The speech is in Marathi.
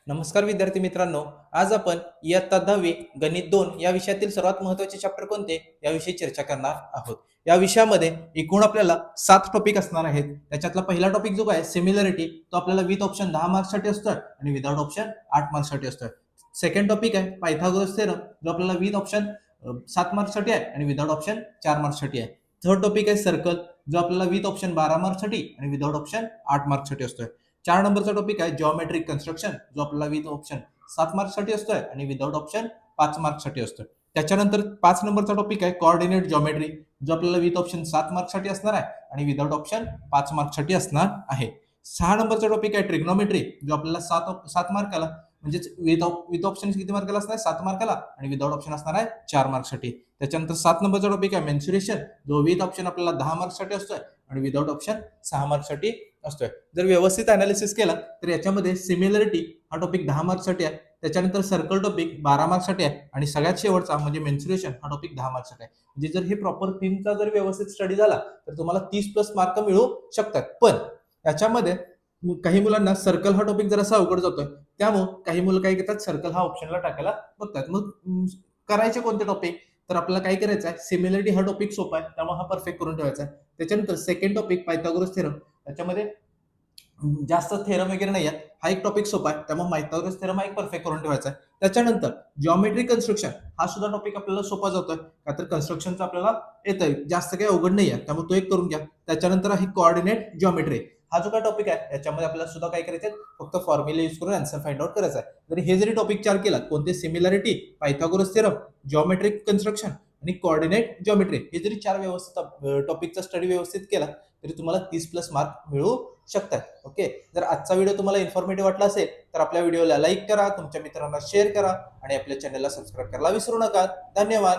नमस्कार विद्यार्थी मित्रांनो, आज आपण इयत्ता 10वी गणित 2 या विषयातील सर्वात महत्त्वाचे चॅप्टर कोणते याविषयी चर्चा करणार आहोत. या विषयामध्ये एकूण आपल्याला 7 टॉपिक असणार आहेत. त्याच्यातला पहिला टॉपिक जो आहे सिमिलरिटी, तो आपल्याला विथ ऑप्शन 10 मार्क्ससाठी असतो आणि विदाउट ऑप्शन 8 मार्क्ससाठी असतो. सेकंड टॉपिक आहे पायथागोरस थेरम, जो आपल्याला विथ ऑप्शन 7 मार्क्ससाठी आहे आणि विदाउट ऑप्शन 4 मार्क्ससाठी आहे. थर्ड टॉपिक आहे सर्कल, जो आपल्याला विथ ऑप्शन 12 मार्क्ससाठी आणि विदाउट ऑप्शन 8 मार्क्ससाठी असतोय. 4 नंबरचा टॉपिक आहे जिओमेट्रिक कन्स्ट्रक्शन, जो आपल्याला विथ ऑप्शन 7 मार्क्ससाठी असतोय आणि विदाउट ऑप्शन 5 मार्क्ससाठी असतोय. त्याच्यानंतर 5 नंबरचा टॉपिक आहे कोऑर्डिनेट जिओमेट्री, जो आपल्याला विथ ऑप्शन 7 मार्क्ससाठी असणार आहे आणि विदाउट ऑप्शन 5 मार्क्ससाठी असणार आहे. 6 नंबरचा टॉपिक आहे ट्रिग्नोमेट्री, जो आपल्याला 7 मार्काला म्हणजेच विथ ऑप्शन किती मार्काला असणार आहे 7 मार्काला आणि विदाउट ऑप्शन असणार आहे 4 मार्क्ससाठी. त्याच्यानंतर 7 नंबरचा टॉपिक आहे मेन्सुरेशन, जो विथ ऑप्शन आपल्याला 10 मार्क्ससाठी असतोय आणि विदाउट ऑप्शन 6 मार्क्ससाठी असतोय. जर व्यवस्थित अनालिसिस केला तर याच्यामध्ये सिमिलरिटी हा टॉपिक 10 मार्क्ससाठी आहे, त्याच्यानंतर सर्कल टॉपिक 12 मार्क्ससाठी आहे आणि सगळ्यात शेवटचा म्हणजे मेन्सुरेशन हा टॉपिक 10 मार्क्ससाठी आहे. म्हणजे जर हे प्रॉपर थीमचा जर व्यवस्थित स्टडी झाला तर तुम्हाला 30+ मार्क मिळू शकतात. पण याच्यामध्ये काही मुलांना सर्कल हा टॉपिक जरासा अवघड जातोय, त्यामुळे काही मुलं काय करतात सर्कल हा ऑप्शनला टाकायला बघतात. मग करायचे कोणते टॉपिक, तर आपल्याला काय करायचं आहे सिमिलरिटी हा टॉपिक सोपा आहे, त्यामुळे हा परफेक्ट करून ठेवायचा आहे. त्याच्यानंतर सेकंड टॉपिक पायथागोरस थेरम, त्याच्यामध्ये जास्त थेरम वगैरे नाही आहेत, हा एक टॉपिक सोपा आहे, त्यामुळे पायथागोरस थेरम हा एक परफेक्ट करून ठेवायचा आहे. त्याच्यानंतर जिओमेट्रिक कन्स्ट्रक्शन हा सुद्धा टॉपिक आपल्याला सोपा जातोय, का तर कन्स्ट्रक्शनचा आपल्याला येतंय, जास्त काही अवघड नाही आहे, त्यामुळे तो एक करून घ्या. त्याच्यानंतर आहे कोऑर्डिनेट जिओमेट्री, हा जो काय टॉपिक आहे याच्यामध्ये आपल्याला सुद्धा काय करायचं फक्त फॉर्म्युला यूज करून आन्सर फाइंड आउट करायचा आहे. जर हे जरी टॉपिक 4 केला, कोणते similarity, Pythagoras theorem, geometric construction आणि कोऑर्डिनेट जिओमेट्री, हे जरी 4 व्यवस्थित टॉपिकचा स्टडी व्यवस्थित केला तरी तुम्हाला 30+ मार्क मिळू शकतात. ओके, जर आजचा व्हिडिओ तुम्हाला इन्फॉर्मेटिव्ह वाटला असेल तर आपल्या व्हिडिओला लाईक करा, तुमच्या मित्रांना शेअर करा आणि आपल्या चॅनलला सबस्क्राईब करायला विसरू नका. धन्यवाद.